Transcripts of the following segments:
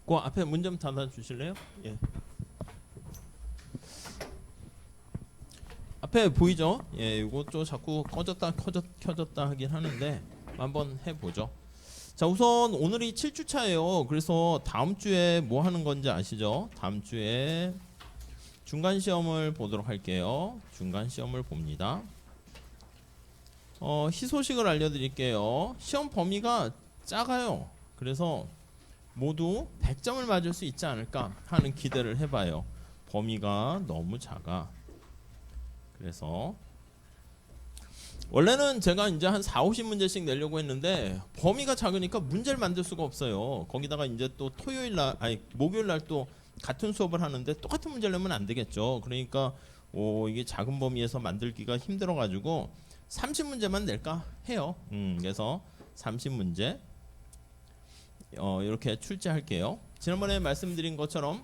그 앞에 문 좀 닫아 주실래요? 예. 앞에 보이죠? 예, 이것도 자꾸 켜졌다 하긴 하는데 한번 해보죠. 자, 우선 오늘이 7주차예요. 그래서 다음 주에 뭐 하는 건지 아시죠? 다음 주에 중간 시험을 보도록 할게요. 중간 시험을 봅니다. 희소식을 알려드릴게요. 시험 범위가 작아요. 그래서 모두 100점을 맞을 수 있지 않을까 하는 기대를 해봐요. 범위가 너무 작아. 그래서 원래는 제가 이제 한 4, 50문제씩 내려고 했는데 범위가 작으니까 문제를 만들 수가 없어요. 거기다가 이제 또 목요일 날 또 같은 수업을 하는데 똑같은 문제를 내면 안 되겠죠. 그러니까 이게 작은 범위에서 만들기가 힘들어 가지고 30문제만 낼까 해요. 그래서 30문제 이렇게 출제할게요. 지난번에 말씀드린 것처럼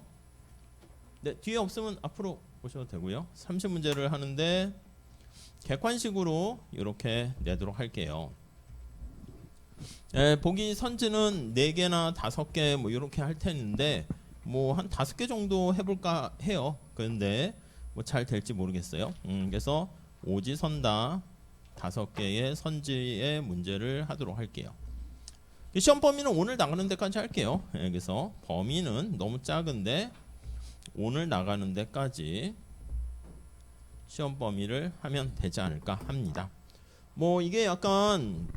네, 뒤에 없으면 앞으로 보셔도 되고요. 30문제를 하는데 객관식으로 이렇게 내도록 할게요. 보기 선지는 4개나 5개 뭐 이렇게 할 텐데 뭐 한 5개 정도 해볼까 해요. 그런데 뭐 잘 될지 모르겠어요. 그래서 오지선다 5개의 선지의 문제를 하도록 할게요. 시험 범위는 오늘 나가는 데까지 할게요. 그래서 범위는 너무 작은데 오늘 나가는 데까지 시험 범위를 하면 되지 않을까 합니다. 뭐 이게 약간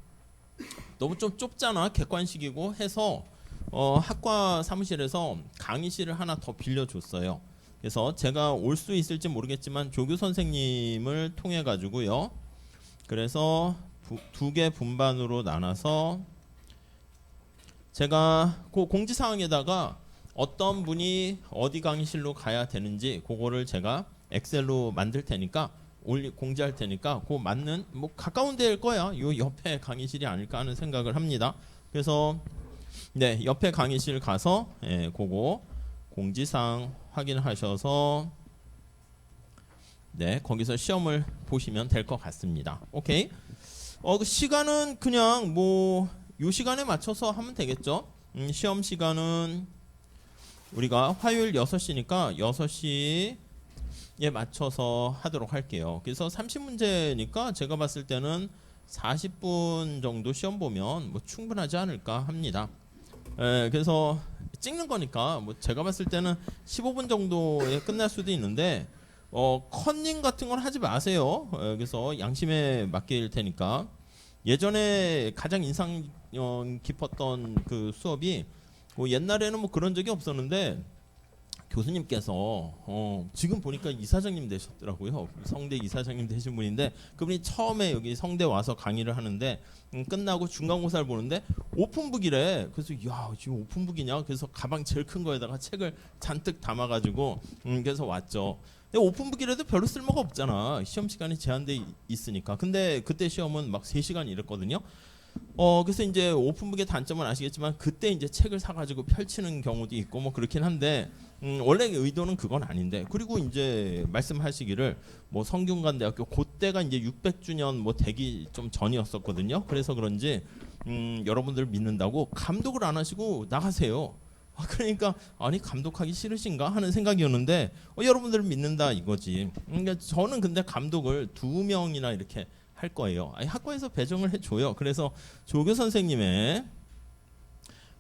너무 좀 좁잖아. 객관식이고 해서 학과 사무실에서 강의실을 하나 더 빌려줬어요. 그래서 제가 올 수 있을지 모르겠지만 조교 선생님을 통해 가지고요. 그래서 2개 분반으로 나눠서 제가 그 공지사항에다가 어떤 분이 어디 강의실로 가야 되는지 그거를 제가 엑셀로 만들 테니까 공지할 테니까 그 맞는 뭐 가까운 데일 거야. 요 옆에 강의실이 아닐까 하는 생각을 합니다. 그래서 네, 옆에 강의실 가서 그거 공지사항 확인하셔서 네, 거기서 시험을 보시면 될 것 같습니다. 오케이. 그 시간은 그냥 뭐 요 시간에 맞춰서 하면 되겠죠. 시험 시간은 우리가 화요일 6시니까 6시에 맞춰서 하도록 할게요. 그래서 30문제니까 제가 봤을 때는 40분 정도 시험 보면 뭐 충분하지 않을까 합니다. 그래서 찍는 거니까 뭐 제가 봤을 때는 15분 정도에 끝날 수도 있는데 컨닝 같은 건 하지 마세요. 그래서 양심에 맡길 테니까. 예전에 가장 인상 깊었던 그 수업이 옛날에는 뭐 그런 적이 없었는데 교수님께서 지금 보니까 이사장님 되셨더라고요. 성대 이사장님 되신 분인데 그분이 처음에 여기 성대 와서 강의를 하는데 끝나고 중간고사를 보는데 오픈북이래. 그래서 야 지금 오픈북이냐? 그래서 가방 제일 큰 거에다가 책을 잔뜩 담아가지고 그래서 왔죠. 근데 오픈북이라도 별로 쓸모가 없잖아. 시험 시간이 제한돼 있으니까. 근데 그때 시험은 막 3시간 이랬거든요. 그래서 이제 오픈북의 단점은 아시겠지만 그때 이제 책을 사가지고 펼치는 경우도 있고 뭐 그렇긴 한데 원래 의도는 그건 아닌데 그리고 이제 말씀하시기를 뭐 성균관대학교 그때가 이제 600주년 뭐 되기 좀 전이었었거든요. 그래서 그런지 여러분들 믿는다고 감독을 안 하시고 나가세요. 그러니까 아니 감독하기 싫으신가 하는 생각이었는데 여러분들을 믿는다 이거지. 그러니까 저는 근데 감독을 2명이나 이렇게 할 거예요. 학과에서 배정을 해줘요. 그래서 조교 선생님의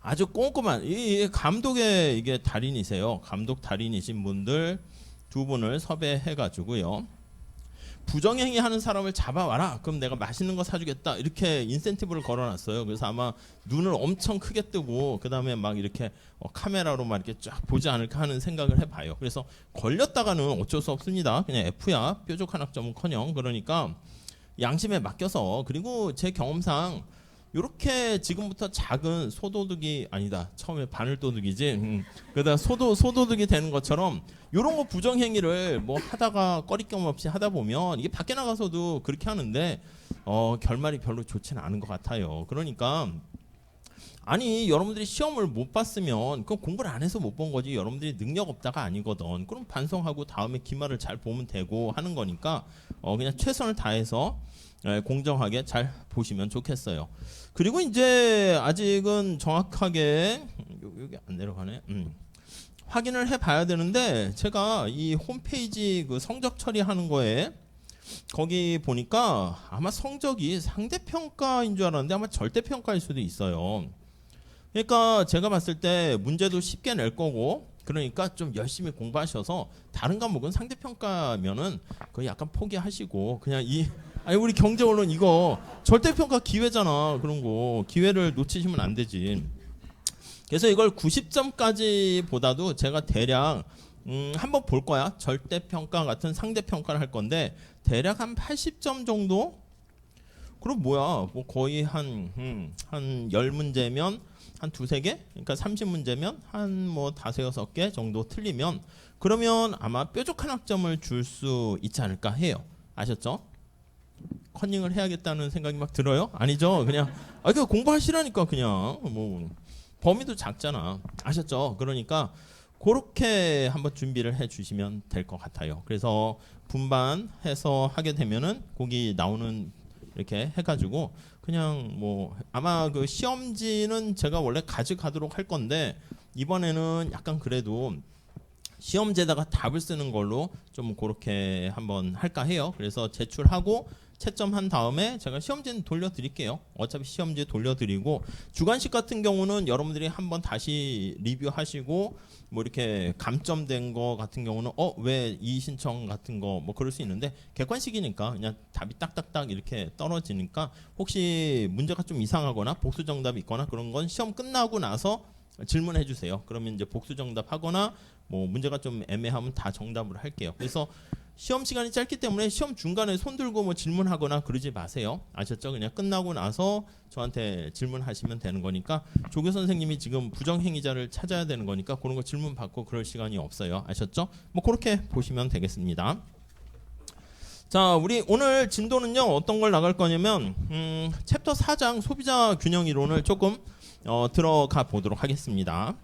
아주 꼼꼼한 이 감독의 이게 달인이세요. 감독 달인이신 분들 2분을 섭외해가지고요. 부정행위 하는 사람을 잡아와라. 그럼 내가 맛있는 거 사주겠다. 이렇게 인센티브를 걸어놨어요. 그래서 아마 눈을 엄청 크게 뜨고 그 다음에 막 이렇게 카메라로 막 이렇게 쫙 보지 않을까 하는 생각을 해봐요. 그래서 걸렸다가는 어쩔 수 없습니다. 그냥 F야. 뾰족한 학점은커녕. 그러니까 양심에 맡겨서 그리고 제 경험상 이렇게 지금부터 작은 소도둑이 아니다. 처음에 바늘도둑이지. 그러다 소도둑이 되는 것처럼 이런 거 부정행위를 뭐 하다가 꺼리낌 없이 하다 보면 이게 밖에 나가서도 그렇게 하는데 결말이 별로 좋지는 않은 것 같아요. 그러니까 아니 여러분들이 시험을 못 봤으면 그건 공부를 안 해서 못 본 거지 여러분들이 능력 없다가 아니거든. 그럼 반성하고 다음에 기말을 잘 보면 되고 하는 거니까 그냥 최선을 다해서 공정하게 잘 보시면 좋겠어요. 그리고 이제 아직은 정확하게 여기 안 내려가네. 확인을 해봐야 되는데 제가 이 홈페이지 그 성적 처리하는 거에 거기 보니까 아마 성적이 상대평가인 줄 알았는데 아마 절대평가일 수도 있어요. 그러니까 제가 봤을 때 문제도 쉽게 낼 거고 그러니까 좀 열심히 공부하셔서 다른 과목은 상대평가면은 그거 약간 포기하시고 그냥 아니 우리 경제 언론 이거 절대평가 기회잖아. 그런 거 기회를 놓치시면 안 되지. 그래서 이걸 90점까지 보다도 제가 대략 한번 볼 거야. 절대평가 같은 상대평가를 할 건데 대략 한 80점 정도? 그럼 뭐야 뭐 거의 한 10문제면 한 두세 개? 그러니까 30문제면 한 뭐 5, 6개 정도 틀리면 그러면 아마 뾰족한 학점을 줄 수 있지 않을까 해요. 아셨죠? 컨닝을 해야겠다는 생각이 막 들어요? 아니죠. 그냥 그냥 공부하시라니까 그냥 뭐 범위도 작잖아. 아셨죠? 그러니까 그렇게 한번 준비를 해 주시면 될 것 같아요. 그래서 분반해서 하게 되면은 거기 나오는 이렇게 해가지고 그냥 뭐 아마 그 시험지는 제가 원래 가져가도록 할 건데 이번에는 약간 그래도 시험지에다가 답을 쓰는 걸로 좀 그렇게 한번 할까 해요. 그래서 제출하고 채점한 다음에 제가 시험지는 돌려드릴게요. 어차피 시험지 돌려드리고 주관식 같은 경우는 여러분들이 한번 다시 리뷰하시고 뭐 이렇게 감점된 거 같은 경우는 왜 이 신청 같은 거 뭐 그럴 수 있는데 객관식이니까 그냥 답이 딱딱딱 이렇게 떨어지니까 혹시 문제가 좀 이상하거나 복수 정답이 있거나 그런 건 시험 끝나고 나서 질문해 주세요. 그러면 이제 복수 정답 하거나 뭐 문제가 좀 애매하면 다 정답으로 할게요. 그래서 시험 시간이 짧기 때문에 시험 중간에 손 들고 뭐 질문하거나 그러지 마세요. 아셨죠? 그냥 끝나고 나서 저한테 질문하시면 되는 거니까 조교 선생님이 지금 부정행위자를 찾아야 되는 거니까 그런 거 질문 받고 그럴 시간이 없어요. 아셨죠? 뭐 그렇게 보시면 되겠습니다. 자, 우리 오늘 진도는요 어떤 걸 나갈 거냐면 챕터 4장 소비자 균형 이론을 조금 들어가 보도록 하겠습니다.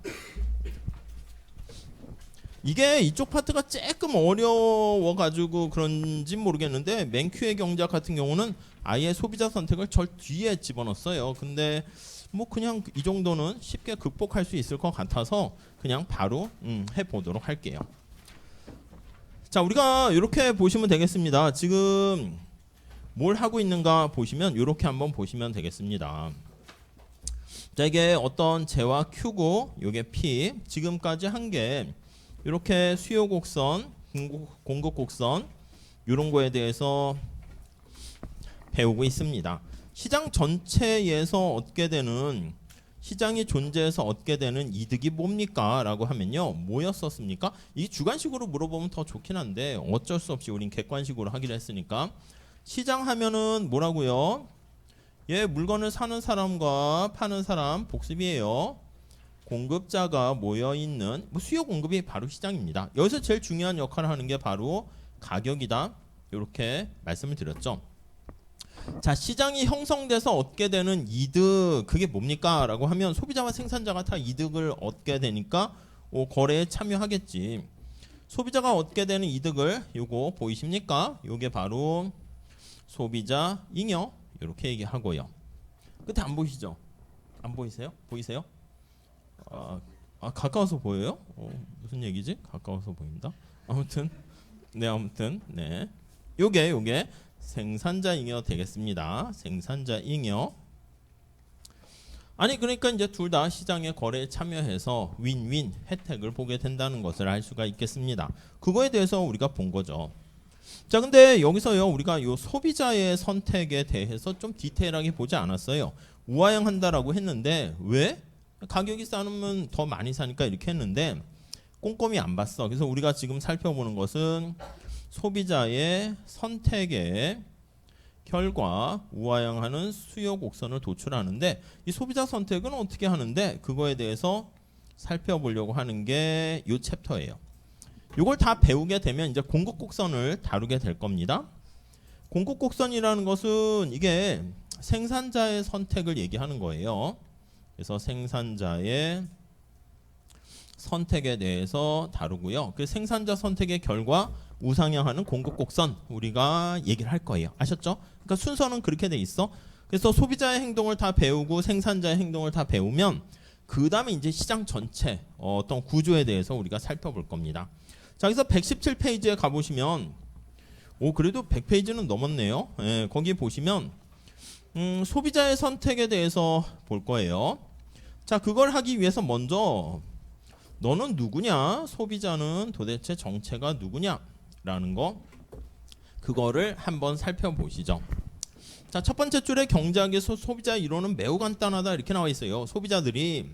이게 이쪽 파트가 조금 어려워가지고 그런지 모르겠는데 맨큐의 경제학 같은 경우는 아예 소비자 선택을 절 뒤에 집어넣었어요. 근데 뭐 그냥 이 정도는 쉽게 극복할 수 있을 것 같아서 그냥 바로 해보도록 할게요. 자, 우리가 이렇게 보시면 되겠습니다. 지금 뭘 하고 있는가 보시면 이렇게 한번 보시면 되겠습니다. 자, 이게 어떤 J와 Q고 이게 P 지금까지 한 게 이렇게 수요 곡선, 공급 곡선 이런 거에 대해서 배우고 있습니다. 시장 전체에서 얻게 되는 시장이 존재해서 얻게 되는 이득이 뭡니까? 라고 하면요. 뭐였었습니까? 이 주관식으로 물어보면 더 좋긴 한데 어쩔 수 없이 우린 객관식으로 하기로 했으니까 시장 하면은 뭐라고요? 물건을 사는 사람과 파는 사람 복습이에요. 공급자가 모여있는 수요 공급이 바로 시장입니다. 여기서 제일 중요한 역할을 하는 게 바로 가격이다. 이렇게 말씀을 드렸죠. 자, 시장이 형성돼서 얻게 되는 이득 그게 뭡니까? 라고 하면 소비자와 생산자가 다 이득을 얻게 되니까 거래에 참여하겠지. 소비자가 얻게 되는 이득을 요거 보이십니까? 요게 바로 소비자 잉여 이렇게 얘기하고요. 끝에 안 보이시죠? 안 보이세요? 보이세요? 가까워서 보여요? 무슨 얘기지? 가까워서 보인다. 아무튼 네. 요게 생산자 잉여 되겠습니다. 생산자 잉여. 아니 그러니까 이제 둘 다 시장의 거래에 참여해서 윈윈 혜택을 보게 된다는 것을 알 수가 있겠습니다. 그거에 대해서 우리가 본 거죠. 자, 근데 여기서요 우리가 요 소비자의 선택에 대해서 좀 디테일하게 보지 않았어요. 우아양한다라고 했는데 왜? 가격이 싸면 더 많이 사니까 이렇게 했는데 꼼꼼히 안 봤어. 그래서 우리가 지금 살펴보는 것은 소비자의 선택의 결과 우아양하는 수요 곡선을 도출하는데 이 소비자 선택은 어떻게 하는데 그거에 대해서 살펴보려고 하는 게 이 챕터예요. 이걸 다 배우게 되면 이제 공급 곡선을 다루게 될 겁니다. 공급 곡선이라는 것은 이게 생산자의 선택을 얘기하는 거예요. 그래서 생산자의 선택에 대해서 다루고요. 그 생산자 선택의 결과 우상향하는 공급 곡선 우리가 얘기를 할 거예요. 아셨죠? 그러니까 순서는 그렇게 돼 있어. 그래서 소비자의 행동을 다 배우고 생산자의 행동을 다 배우면 그 다음에 이제 시장 전체 어떤 구조에 대해서 우리가 살펴볼 겁니다. 자, 그래서 117페이지에 가보시면 그래도 100페이지는 넘었네요. 예, 거기 보시면 소비자의 선택에 대해서 볼 거예요. 자, 그걸 하기 위해서 먼저 너는 누구냐? 소비자는 도대체 정체가 누구냐? 라는 거 그거를 한번 살펴보시죠. 자, 첫 번째 줄에 경제학에서 소비자 이론은 매우 간단하다 이렇게 나와 있어요. 소비자들이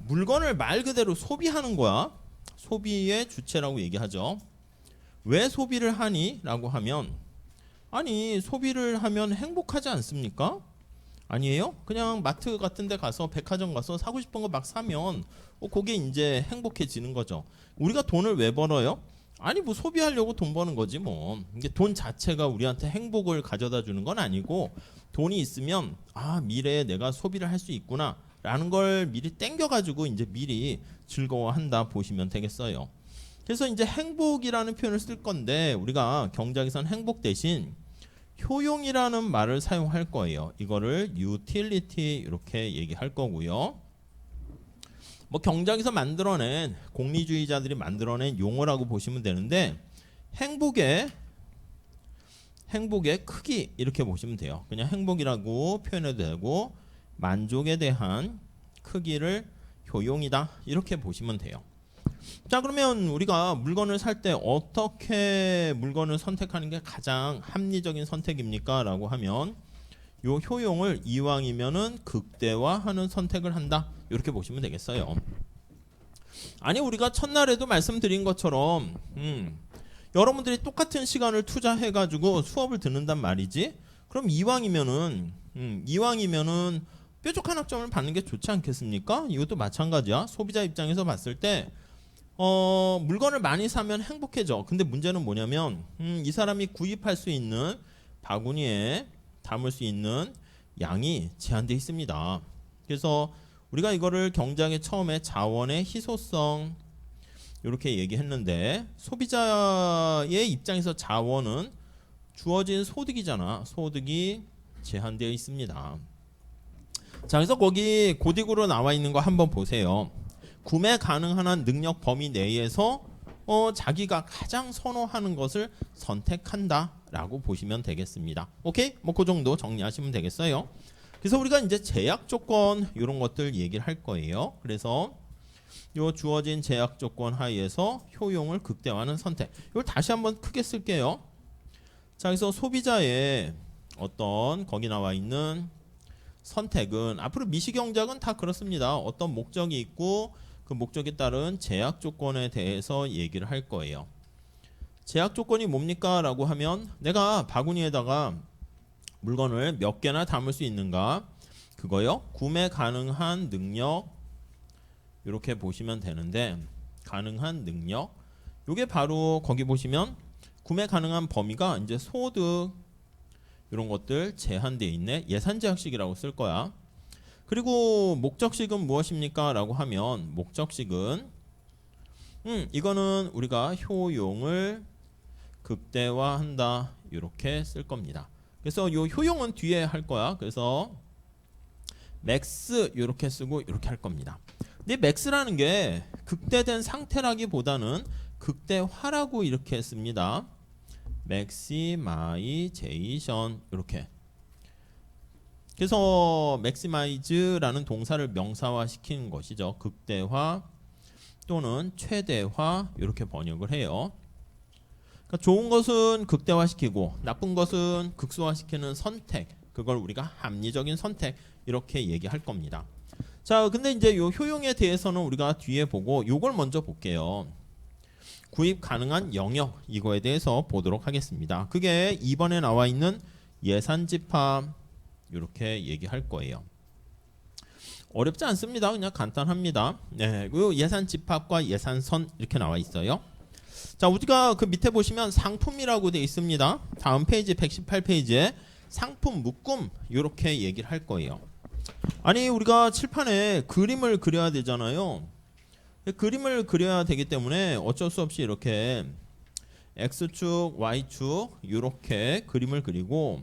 물건을 말 그대로 소비하는 거야. 소비의 주체라고 얘기하죠. 왜 소비를 하니? 라고 하면 아니 소비를 하면 행복하지 않습니까? 아니에요? 그냥 마트 같은 데 가서 백화점 가서 사고 싶은 거 막 사면 그게 이제 행복해지는 거죠. 우리가 돈을 왜 벌어요? 아니 뭐 소비하려고 돈 버는 거지 뭐. 이게 돈 자체가 우리한테 행복을 가져다 주는 건 아니고 돈이 있으면 미래에 내가 소비를 할 수 있구나 라는 걸 미리 땡겨 가지고 이제 미리 즐거워한다 보시면 되겠어요. 그래서 이제 행복이라는 표현을 쓸 건데 우리가 경제학에서는 행복 대신 효용이라는 말을 사용할 거예요. 이거를 utility 이렇게 얘기할 거고요. 뭐 경제학에서 만들어낸 공리주의자들이 만들어낸 용어라고 보시면 되는데 행복의 크기 이렇게 보시면 돼요. 그냥 행복이라고 표현해도 되고 만족에 대한 크기를 효용이다 이렇게 보시면 돼요. 자, 그러면 우리가 물건을 살 때 어떻게 물건을 선택하는 게 가장 합리적인 선택입니까? 라고 하면 요 효용을 이왕이면은 극대화하는 선택을 한다 이렇게 보시면 되겠어요. 아니 우리가 첫날에도 말씀드린 것처럼 여러분들이 똑같은 시간을 투자해 가지고 수업을 듣는단 말이지. 그럼 이왕이면은 뾰족한 학점을 받는 게 좋지 않겠습니까? 이것도 마찬가지야. 소비자 입장에서 봤을 때 물건을 많이 사면 행복해져. 근데 문제는 뭐냐면 이 사람이 구입할 수 있는 바구니에 담을 수 있는 양이 제한되어 있습니다. 그래서 우리가 이거를 경제학의 처음에 자원의 희소성 이렇게 얘기했는데 소비자의 입장에서 자원은 주어진 소득이잖아. 소득이 제한되어 있습니다. 자, 그래서 거기 고딕으로 나와 있는 거 한번 보세요. 구매 가능한 한 능력 범위 내에서 자기가 가장 선호하는 것을 선택한다 라고 보시면 되겠습니다. 오케이? 뭐 그 정도 정리하시면 되겠어요. 그래서 우리가 이제 제약 조건 이런 것들 얘기를 할 거예요. 그래서 요 주어진 제약 조건 하에서 효용을 극대화하는 선택. 이걸 다시 한번 크게 쓸게요. 자, 그래서 소비자의 어떤 거기 나와 있는 선택은 앞으로 미시경제학은 다 그렇습니다. 어떤 목적이 있고 그 목적에 따른 제약 조건에 대해서 얘기를 할 거예요. 제약 조건이 뭡니까? 라고 하면 내가 바구니에다가 물건을 몇 개나 담을 수 있는가? 그거요. 구매 가능한 능력 이렇게 보시면 되는데 가능한 능력 요게 바로 거기 보시면 구매 가능한 범위가 이제 소득 이런 것들 제한되어 있네. 예산 제약식이라고 쓸 거야. 그리고 목적식은 무엇입니까? 라고 하면 목적식은 이거는 우리가 효용을 극대화한다 이렇게 쓸 겁니다. 그래서 요 효용은 뒤에 할 거야. 그래서 맥스 이렇게 쓰고 이렇게 할 겁니다. 근데 맥스라는 게 극대된 상태라기보다는 극대화라고 이렇게 씁니다. maximization 이렇게. 그래서 maximize라는 동사를 명사화 시키는 것이죠. 극대화 또는 최대화 이렇게 번역을 해요. 그러니까 좋은 것은 극대화시키고 나쁜 것은 극소화시키는 선택, 그걸 우리가 합리적인 선택 이렇게 얘기할 겁니다. 자, 근데 이제 요 효용에 대해서는 우리가 뒤에 보고 요걸 먼저 볼게요. 구입 가능한 영역 이거에 대해서 보도록 하겠습니다. 그게 2번에 나와 있는 예산 집합 이렇게 얘기할 거예요. 어렵지 않습니다. 그냥 간단합니다. 네, 그 예산 집합과 예산선 이렇게 나와 있어요. 자, 우리가 그 밑에 보시면 상품이라고 되어 있습니다. 다음 페이지 118페이지에 상품 묶음 이렇게 얘기를 할 거예요. 아니 우리가 칠판에 그림을 그려야 되잖아요. 그림을 그려야 되기 때문에 어쩔 수 없이 이렇게 X축, Y축 이렇게 그림을 그리고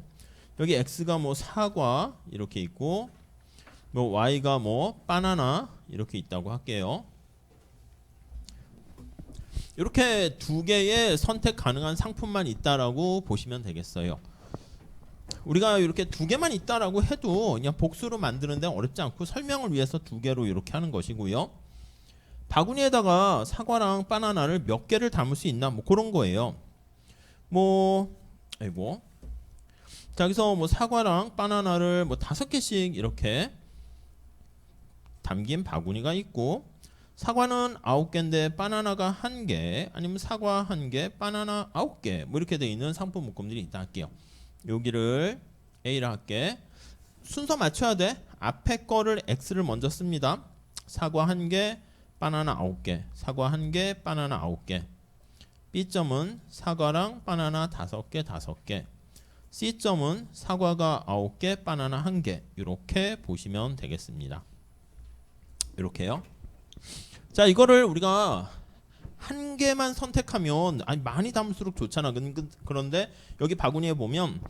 여기 X가 뭐 사과 이렇게 있고 뭐 Y가 뭐 바나나 이렇게 있다고 할게요. 이렇게 두 개의 선택 가능한 상품만 있다라고 보시면 되겠어요. 우리가 이렇게 두 개만 있다라고 해도 그냥 복수로 만드는 데 어렵지 않고 설명을 위해서 두 개로 이렇게 하는 것이고요. 바구니에다가 사과랑 바나나를 몇 개를 담을 수 있나 뭐 그런 거예요. 뭐 아이고. 자, 여기서 뭐 사과랑 바나나를 뭐 5개씩 이렇게 담긴 바구니가 있고 사과는 9개인데 바나나가 1개 아니면 사과 1개 바나나 9개 뭐 이렇게 돼 있는 상품 묶음들이 있다 할게요. 여기를 A라 할게. 순서 맞춰야 돼. 앞에 거를 X를 먼저 씁니다. 사과 1개 바나나 9개 사과 1개 바나나 9개. B점은 사과랑 바나나 5개 5개. C점은 사과가 9개 바나나 1개. 이렇게 보시면 되겠습니다. 이렇게요. 자, 이거를 우리가 한 개만 선택하면 아니 많이 담을수록 좋잖아. 그런데 여기 바구니에 보면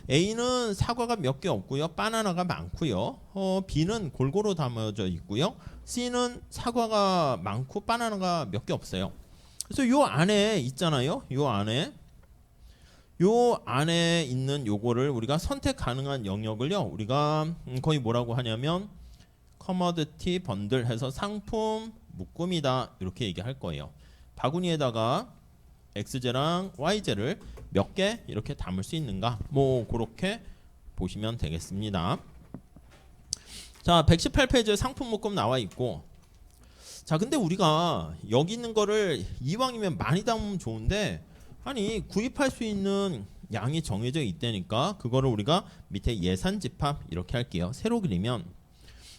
A는 사과가 몇 개 없고요. 바나나가 많고요. B는 골고루 담아져 있고요. C는 사과가 많고 바나나가 몇 개 없어요. 그래서 요 안에 있잖아요. 요 안에 있는 요거를 우리가 선택 가능한 영역을요. 우리가 거의 뭐라고 하냐면 커머디티 번들 해서 상품 묶음이다 이렇게 얘기할 거예요. 바구니에다가 XJ랑 YJ를 몇 개 이렇게 담을 수 있는가 뭐 그렇게 보시면 되겠습니다. 자, 118페이지에 상품 묶음 나와 있고 자, 근데 우리가 여기 있는 거를 이왕이면 많이 담으면 좋은데 아니 구입할 수 있는 양이 정해져 있다니까 그거를 우리가 밑에 예산 집합 이렇게 할게요. 세로 그리면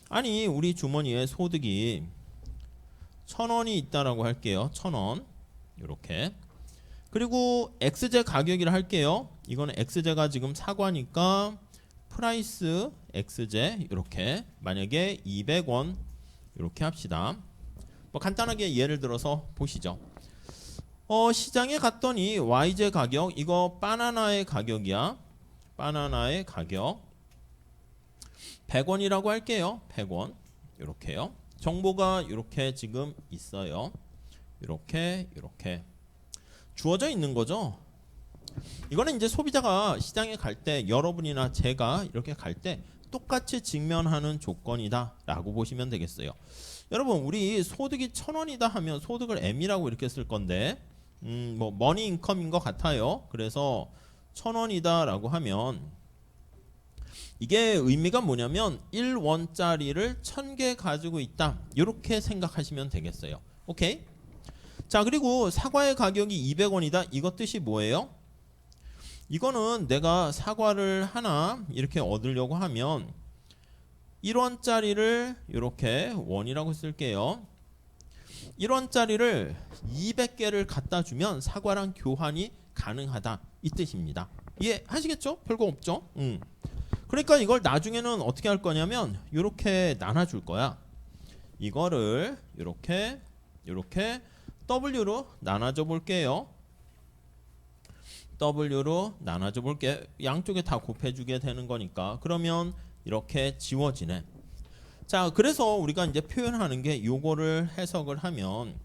아니 우리 주머니에 소득이 1,000원이 있다라고 할게요. 1,000원 이렇게. 그리고 XJ 가격이라 할게요. 이거는 XJ가 지금 사과니까 프라이스 XJ 이렇게 만약에 200원 이렇게 합시다. 뭐 간단하게 예를 들어서 보시죠. 시장에 갔더니 YJ 가격 이거 바나나의 가격이야. 바나나의 가격 100원이라고 할게요. 100원 이렇게요. 정보가 이렇게 지금 있어요. 이렇게 주어져 있는 거죠. 이거는 이제 소비자가 시장에 갈 때 여러분이나 제가 이렇게 갈 때 똑같이 직면하는 조건이다 라고 보시면 되겠어요. 여러분 우리 소득이 1,000원이다 하면 소득을 M이라고 이렇게 쓸 건데 뭐 머니 인컴인 것 같아요. 그래서 1,000원이다 라고 하면 이게 의미가 뭐냐면 1원짜리를 1,000개 가지고 있다 이렇게 생각하시면 되겠어요. 오케이? 자, 그리고 사과의 가격이 200원이다 이거 뜻이 뭐예요? 이거는 내가 사과를 하나 이렇게 얻으려고 하면 1원짜리를 이렇게 원이라고 쓸게요. 1원짜리를 200개를 갖다 주면 사과랑 교환이 가능하다 이 뜻입니다. 이해하시겠죠? 별거 없죠? 그러니까 이걸 나중에는 어떻게 할 거냐면 이렇게 나눠줄 거야. 이거를 이렇게 W로 나눠줘 볼게요. W로 나눠줘 볼게. 양쪽에 다 곱해주게 되는 거니까. 그러면 이렇게 지워지네. 자, 그래서 우리가 이제 표현하는 게 요거를 해석을 하면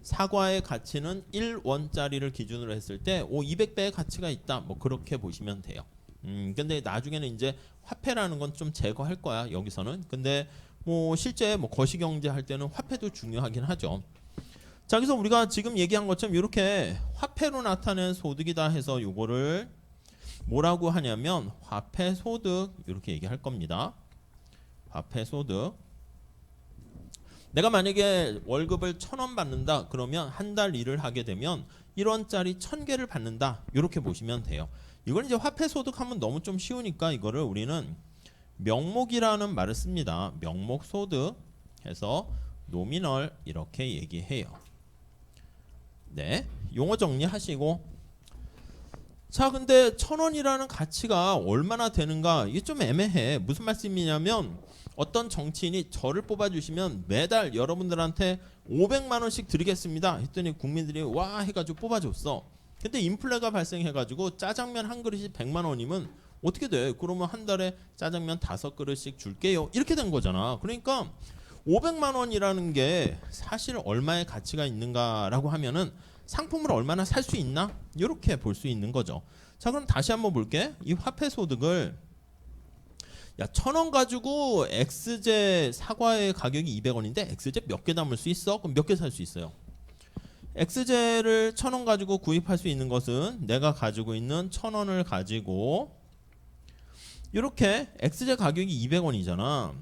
사과의 가치는 1원짜리를 기준으로 했을 때 200배의 가치가 있다. 뭐 그렇게 보시면 돼요. 근데 나중에는 이제 화폐라는 건 좀 제거할 거야 여기서는. 근데 뭐 실제 뭐 거시경제 할 때는 화폐도 중요하긴 하죠. 자, 그래서 우리가 지금 얘기한 것처럼 이렇게 화폐로 나타낸 소득이다 해서 요거를 뭐라고 하냐면 화폐 소득 이렇게 얘기할 겁니다. 화폐 소득. 내가 만약에 월급을 1,000원 받는다 그러면 한 달 일을 하게 되면 1원짜리 1,000개를 받는다 이렇게 보시면 돼요. 이걸 이제 화폐 소득하면 너무 좀 쉬우니까 이거를 우리는 명목이라는 말을 씁니다. 명목 소득 해서 노미널 이렇게 얘기해요. 네, 용어 정리하시고 자, 근데 1,000원이라는 가치가 얼마나 되는가? 이게 좀 애매해. 무슨 말씀이냐면 어떤 정치인이 저를 뽑아주시면 매달 여러분들한테 500만 원씩 드리겠습니다 했더니 국민들이 와 해가지고 뽑아줬어. 근데 인플레가 발생해가지고 짜장면 한 그릇이 100만 원이면 어떻게 돼? 그러면 한 달에 짜장면 5그릇씩 줄게요. 이렇게 된 거잖아. 그러니까 500만 원이라는 게 사실 얼마의 가치가 있는가라고 하면은 상품을 얼마나 살 수 있나? 이렇게 볼 수 있는 거죠. 자, 그럼 다시 한번 볼게. 이 화폐 소득을 1,000원 가지고 엑스제 사과의 가격이 200원인데 엑스제 몇 개 담을 수 있어? 그럼 몇 개 살 수 있어요? 엑스제를 1,000원 가지고 구입할 수 있는 것은 내가 가지고 있는 1,000원을 가지고 이렇게 엑스제 가격이 200원이잖아.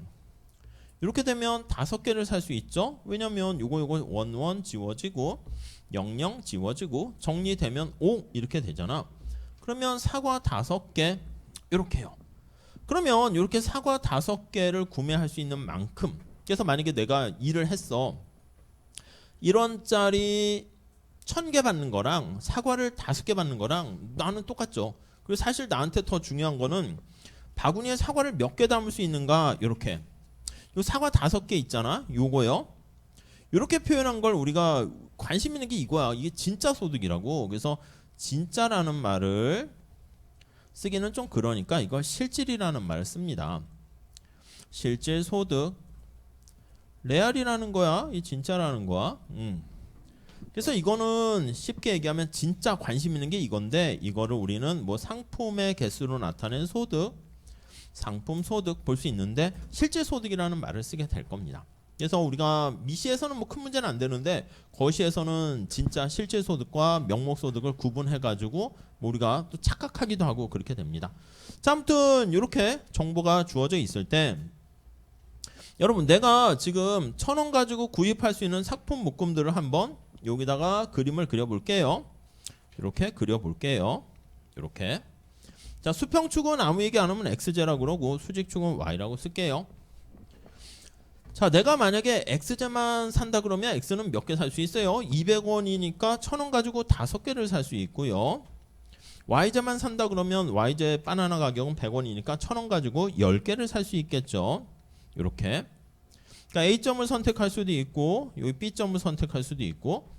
이렇게 되면 5개를 살 수 있죠. 왜냐면 요거 원원 지워지고 00 지워지고 정리되면 5 이렇게 되잖아. 그러면 사과 5개 이렇게요. 그러면 이렇게 사과 5개를 구매할 수 있는 만큼, 그래서 만약에 내가 일을 했어. 1원짜리 1,000개 받는 거랑 사과를 5개 받는 거랑 나는 똑같죠. 그리고 사실 나한테 더 중요한 거는 바구니에 사과를 몇 개 담을 수 있는가. 이렇게 요 사과 5개 있잖아. 요거요. 이렇게 표현한 걸 우리가 관심 있는 게 이거야. 이게 진짜 소득이라고. 그래서 진짜라는 말을 쓰기는 좀 그러니까 이걸 실질이라는 말을 씁니다. 실질 소득. 레알이라는 거야. 이 진짜라는 거야. 그래서 이거는 쉽게 얘기하면 진짜 관심 있는 게 이건데, 이거를 우리는 뭐 상품의 개수로 나타낸 소득, 상품 소득 볼 수 있는데 실질 소득이라는 말을 쓰게 될 겁니다. 그래서 우리가 미시에서는 뭐 큰 문제는 안 되는데 거시에서는 진짜 실질 소득과 명목 소득을 구분해 가지고 뭐 우리가 또 착각하기도 하고 그렇게 됩니다. 자, 아무튼 이렇게 정보가 주어져 있을 때 여러분 내가 지금 1,000원 가지고 구입할 수 있는 상품 묶음들을 한번 여기다가 그림을 그려볼게요. 이렇게 그려볼게요. 이렇게. 자, 수평축은 아무 얘기 안 하면 x제라고 그러고 수직축은 y라고 쓸게요. 자, 내가 만약에 x제만 산다 그러면 x는 몇 개 살 수 있어요? 200원이니까 1,000원 가지고 5개를 살 수 있고요. y제만 산다 그러면 y제 바나나 가격은 100원이니까 1,000원 가지고 10개를 살 수 있겠죠. 이렇게. 그러니까 A점을 선택할 수도 있고 여기 B점을 선택할 수도 있고,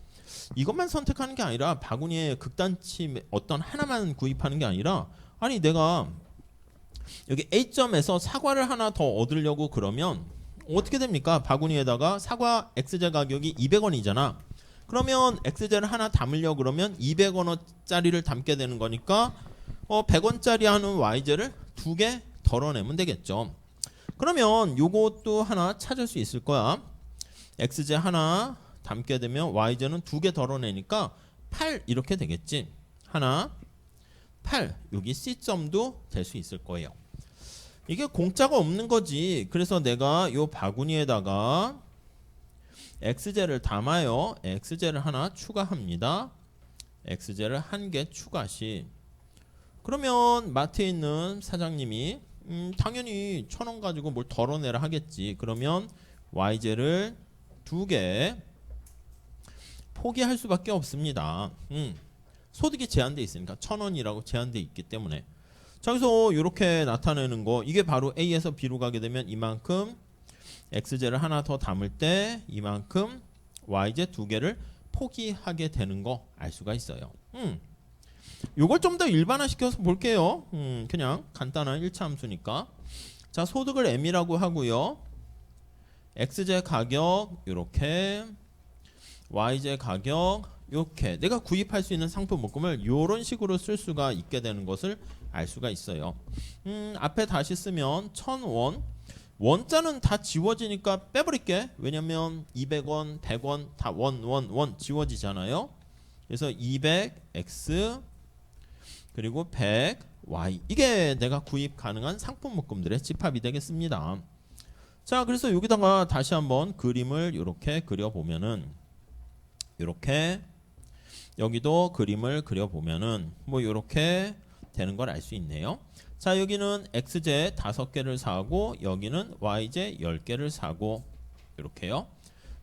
이것만 선택하는 게 아니라 바구니에 극단치 어떤 하나만 구입하는 게 아니라, 아니 내가 여기 A점에서 사과를 하나 더 얻으려고 그러면 어떻게 됩니까? 바구니에다가 사과 X제 가격이 200원이잖아. 그러면 X제를 하나 담으려고 그러면 200원짜리를 담게 되는 거니까 100원짜리 하는 Y제를 2개 덜어내면 되겠죠. 그러면 요것도 하나 찾을 수 있을 거야. X제 하나 담게 되면 Y제는 2개 덜어내니까 8 이렇게 되겠지. 하나 8 여기 C점도 될 수 있을 거예요. 이게 공짜가 없는 거지. 그래서 내가 요 바구니에다가 X제를 담아요. X제를 하나 추가합니다. X제를 1개 추가 시. 그러면 마트에 있는 사장님이 당연히 1,000원 가지고 뭘 덜어내라 하겠지. 그러면 Y제를 2개 포기할 수밖에 없습니다. 소득이 제한돼 있으니까 1,000원이라고 제한돼 있기 때문에. 자, 그래서 이렇게 나타내는 거, 이게 바로 A에서 B로 가게 되면 이만큼 X제를 하나 더 담을 때 이만큼 Y제 2개를 포기하게 되는 거 알 수가 있어요. 요걸 좀 더 일반화시켜서 볼게요. 그냥 간단한 1차 함수니까. 자, 소득을 M이라고 하고요. X제 가격 요렇게, Y제 가격 이렇게 내가 구입할 수 있는 상품 묶음을 이런 식으로 쓸 수가 있게 되는 것을 알 수가 있어요. 앞에 다시 쓰면 1,000원, 원자는 다 지워지니까 빼버릴게. 왜냐면 200원, 100원 다 원 지워지잖아요. 그래서 200x 그리고 100y, 이게 내가 구입 가능한 상품 묶음들의 집합이 되겠습니다. 자, 그래서 여기다가 다시 한번 그림을 이렇게 그려보면은, 이렇게 여기도 그림을 그려보면은 뭐 이렇게 되는 걸 알 수 있네요. 자, 여기는 x제 5개를 사고 여기는 y제 10개를 사고 이렇게요.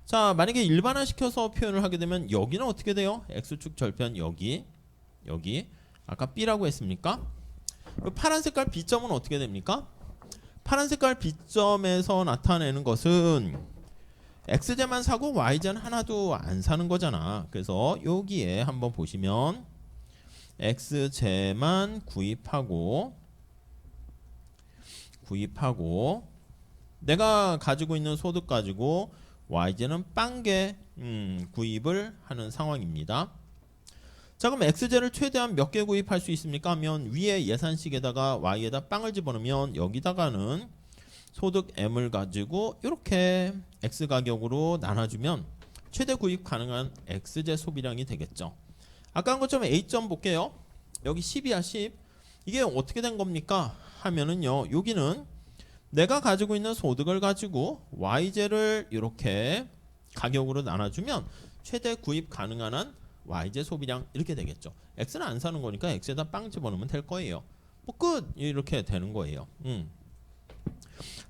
자, 만약에 일반화시켜서 표현을 하게 되면 여기는 어떻게 돼요? x축 절편 여기 아까 B라고 했습니까? 파란 색깔 B점은 어떻게 됩니까? 파란 색깔 B점에서 나타내는 것은 XJ만 사고 YJ는 하나도 안 사는 거잖아. 그래서 여기에 한번 보시면 XJ만 구입하고 내가 가지고 있는 소득 가지고 YJ는 빵개 구입을 하는 상황입니다. 자, 그럼 XJ를 최대한 몇 개 구입할 수 있습니까? 하면 위에 예산식에다가 Y에다 빵을 집어넣으면 여기다가는 소득 M을 가지고 이렇게 X 가격으로 나눠주면 최대 구입 가능한 XJ 소비량이 되겠죠. 아까 한 것처럼 A점 볼게요. 여기 10이야 10. 이게 어떻게 된 겁니까? 하면은요, 여기는 내가 가지고 있는 소득을 가지고 YJ를 이렇게 가격으로 나눠주면 최대 구입 가능한 한 YJ 소비량 이렇게 되겠죠. X는 안 사는 거니까 X에다 빵 집어넣으면 될 거예요. 뭐 끝! 이렇게 되는 거예요.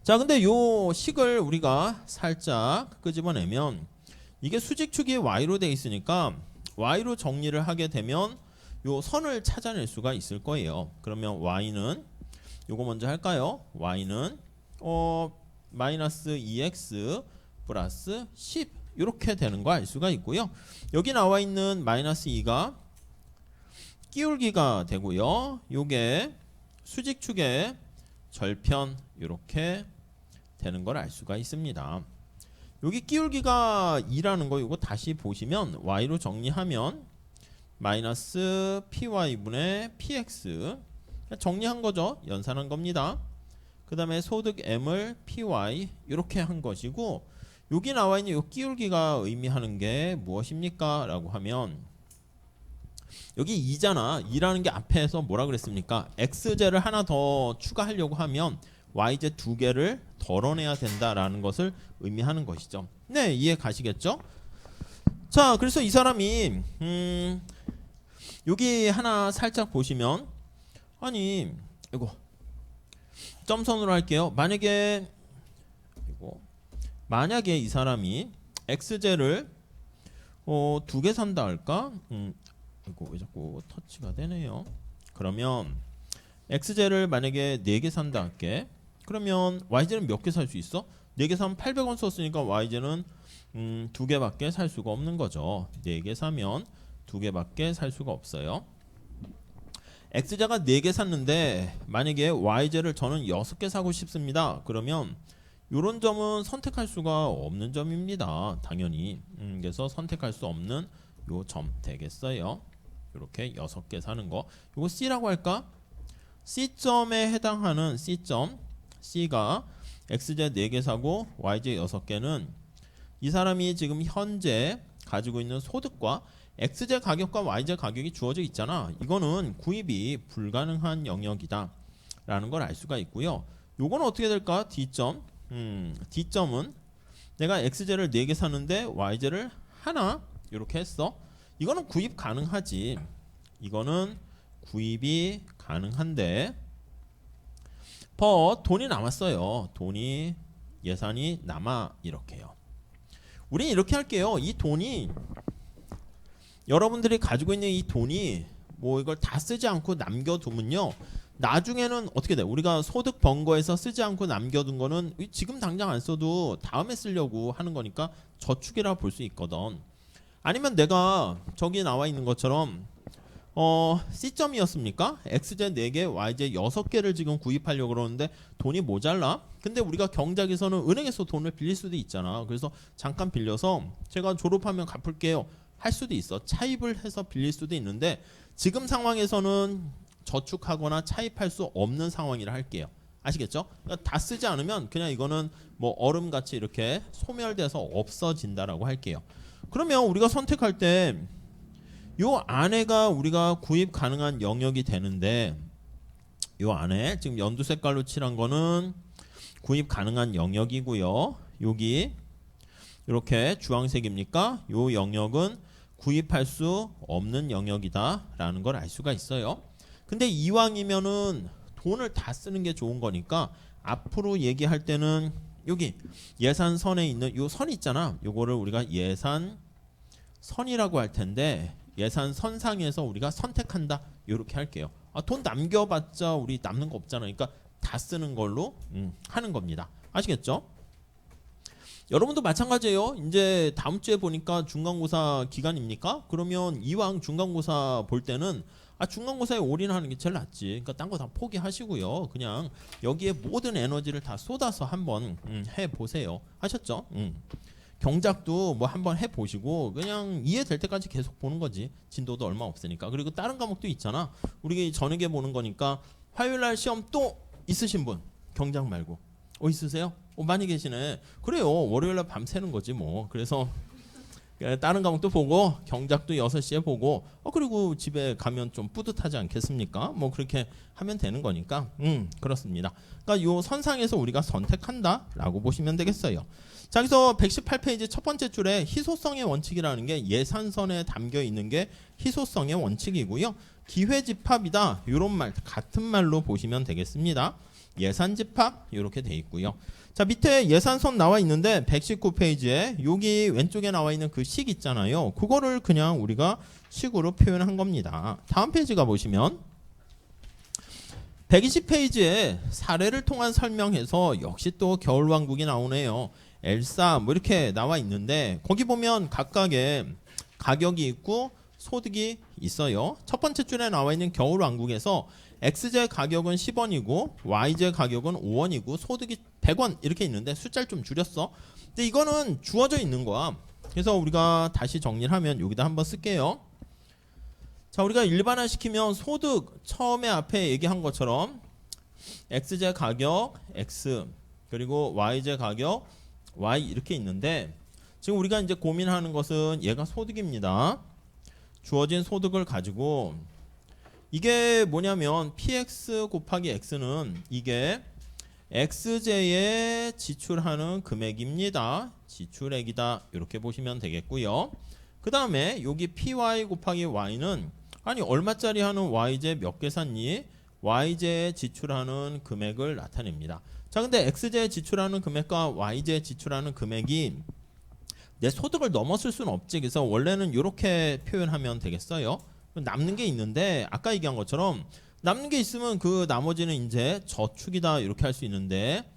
자, 근데 요 식을 우리가 살짝 끄집어내면 이게 수직축이 Y로 돼 있으니까 Y로 정리를 하게 되면 요 선을 찾아낼 수가 있을 거예요. 그러면 Y는 요거 먼저 할까요? Y는 마이너스 2x 플러스 10 이렇게 되는 거 알 수가 있고요. 여기 나와 있는 마이너스 2가 끼울기가 되고요. 요게 수직축의 절편 이렇게 되는 걸 알 수가 있습니다. 여기 끼울기가 2라는 거 이거 다시 보시면 y로 정리하면 마이너스 py분의 px 정리한 거죠. 연산한 겁니다. 그 다음에 소득 m을 py 이렇게 한 것이고 여기 나와 있는 이 끼울기가 의미하는 게 무엇입니까? 라고 하면 여기 2잖아. 2라는 게 앞에서 뭐라 그랬습니까? x제를 하나 더 추가하려고 하면 y제 두 개를 덜어내야 된다라는 것을 의미하는 것이죠. 네, 이해 가시겠죠? 자, 그래서 이 사람이 여기 하나 살짝 보시면 아니 이거 점선으로 할게요. 만약에 이 사람이 x제를 두 개 산다 할까? 이거 왜 자꾸 터치가 되네요. 그러면 x제를 만약에 4개 산다 할게. 그러면 y제는 몇 개 살 수 있어? 4개 사면 800원 썼으니까 y제는 2개밖에 살 수가 없는 거죠. 4개 사면 2개밖에 살 수가 없어요. x제가 4개 샀는데 만약에 y제를 저는 6개 사고 싶습니다. 그러면 이런 점은 선택할 수가 없는 점입니다. 당연히. 그래서 선택할 수 없는 요 점 되겠어요. 이렇게 6개 사는 거. 이거 C라고 할까? C점에 해당하는 C점. C가 x제 4개 사고 y제 6개는 이 사람이 지금 현재 가지고 있는 소득과 x제 가격과 y제 가격이 주어져 있잖아. 이거는 구입이 불가능한 영역이다 라는 걸 알 수가 있고요. 요건 어떻게 될까? D점. D점은 내가 x제를 4개 샀는데 y제를 하나 이렇게 했어. 이거는 구입 가능하지. 이거는 구입이 가능한데 돈이 남았어요. 돈이 예산이 남아 이렇게요. 우린 이렇게 할게요. 이 돈이 여러분들이 가지고 있는 이 돈이 뭐 이걸 다 쓰지 않고 남겨두면요. 나중에는 어떻게 돼? 우리가 소득 번 거에서 쓰지 않고 남겨둔 거는 지금 당장 안 써도 다음에 쓰려고 하는 거니까 저축이라 볼 수 있거든. 아니면 내가 저기 나와 있는 것처럼 C점이었습니까? X제 4개, Y제 6개를 지금 구입하려고 그러는데 돈이 모자라? 근데 우리가 경작에서는 은행에서 돈을 빌릴 수도 있잖아. 그래서 잠깐 빌려서 제가 졸업하면 갚을게요. 할 수도 있어. 차입을 해서 빌릴 수도 있는데 지금 상황에서는 저축하거나 차입할 수 없는 상황이라 할게요. 아시겠죠? 그러니까 다 쓰지 않으면 그냥 이거는 뭐 얼음같이 이렇게 소멸돼서 없어진다라고 할게요. 그러면 우리가 선택할 때 요 안에가 우리가 구입 가능한 영역이 되는데 요 안에 지금 연두 색깔로 칠한 거는 구입 가능한 영역이고요. 여기 이렇게 주황색입니까? 요 영역은 구입할 수 없는 영역이다 라는 걸 알 수가 있어요. 근데 이왕이면은 돈을 다 쓰는 게 좋은 거니까 앞으로 얘기할 때는 여기 예산선에 있는 요 선 있잖아. 요거를 우리가 예산선이라고 할 텐데 예산 선상에서 우리가 선택한다 이렇게 할게요. 돈 남겨봤자 우리 남는 거 없잖아. 그러니까 다 쓰는 걸로 하는 겁니다. 아시겠죠? 여러분도 마찬가지예요. 이제 다음 주에 보니까 중간고사 기간입니까? 그러면 이왕 중간고사 볼 때는 중간고사에 올인하는 게 제일 낫지. 그러니까 딴 거 다 포기하시고요. 그냥 여기에 모든 에너지를 다 쏟아서 한번 해보세요. 하셨죠? 경작도 뭐 한번 해보시고 그냥 이해될 때까지 계속 보는 거지. 진도도 얼마 없으니까. 그리고 다른 과목도 있잖아. 우리 저녁에 보는 거니까 화요일날 시험 또 있으신 분 경작 말고 있으세요? 많이 계시네. 그래요. 월요일날 밤새는 거지 뭐. 그래서 다른 과목도 보고 경작도 6시에 보고 그리고 집에 가면 좀 뿌듯하지 않겠습니까? 뭐 그렇게 하면 되는 거니까 그렇습니다. 그러니까 요 선상에서 우리가 선택한다라고 보시면 되겠어요. 자, 여기서 118페이지 첫 번째 줄에 희소성의 원칙이라는 게 예산선에 담겨 있는 게 희소성의 원칙이고요. 기회집합이다 이런 말 같은 말로 보시면 되겠습니다. 예산집합 이렇게 돼 있고요. 자, 밑에 예산선 나와 있는데 119페이지에 여기 왼쪽에 나와 있는 그 식 있잖아요. 그거를 그냥 우리가 식으로 표현한 겁니다. 다음 페이지 가보시면 120페이지에 사례를 통한 설명해서 역시 또 겨울왕국이 나오네요. 엘사 뭐 이렇게 나와 있는데 거기 보면 각각의 가격이 있고 소득이 있어요. 첫 번째 줄에 나와 있는 겨울왕국에서 X제 가격은 10원이고 Y제 가격은 5원이고 소득이 100원 이렇게 있는데 숫자를 좀 줄였어. 근데 이거는 주어져 있는 거야. 그래서 우리가 다시 정리를 하면 여기다 한번 쓸게요. 자, 우리가 일반화시키면 소득 처음에 앞에 얘기한 것처럼 X제 가격 X 그리고 Y제 가격 Y 이렇게 있는데 지금 우리가 이제 고민하는 것은 얘가 소득입니다. 주어진 소득을 가지고 이게 뭐냐면 px 곱하기 x는 이게 x제에 지출하는 금액입니다. 지출액이다 이렇게 보시면 되겠고요. 그 다음에 여기 py 곱하기 y는 얼마짜리 하는 y제 몇 개 샀니? y제에 지출하는 금액을 나타냅니다. 자, 근데 x제에 지출하는 금액과 y제에 지출하는 금액이 내 소득을 넘었을 수는 없지. 그래서 원래는 이렇게 표현하면 되겠어요. 남는 게 있는데 아까 얘기한 것처럼 남는 게 있으면 그 나머지는 이제 저축이다 이렇게 할 수 있는데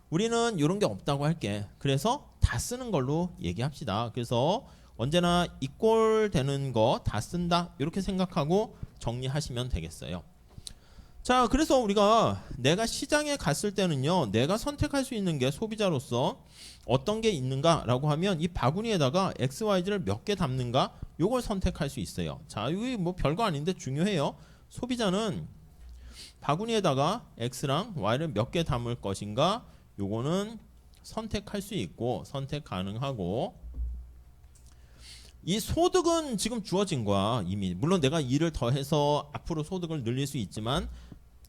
우리는 이런 게 없다고 할게. 그래서 다 쓰는 걸로 얘기합시다. 그래서 언제나 이꼴 되는 거 다 쓴다 이렇게 생각하고 정리하시면 되겠어요. 자, 그래서 우리가 내가 시장에 갔을 때는요, 내가 선택할 수 있는 게 소비자로서 어떤 게 있는가라고 하면 이 바구니에다가 X, Y를 몇 개 담는가 요걸 선택할 수 있어요. 자, 이게 뭐 별거 아닌데 중요해요. 소비자는 바구니에다가 X랑 Y를 몇 개 담을 것인가 요거는 선택할 수 있고 선택 가능하고 이 소득은 지금 주어진 거야 이미. 물론 내가 일을 더해서 앞으로 소득을 늘릴 수 있지만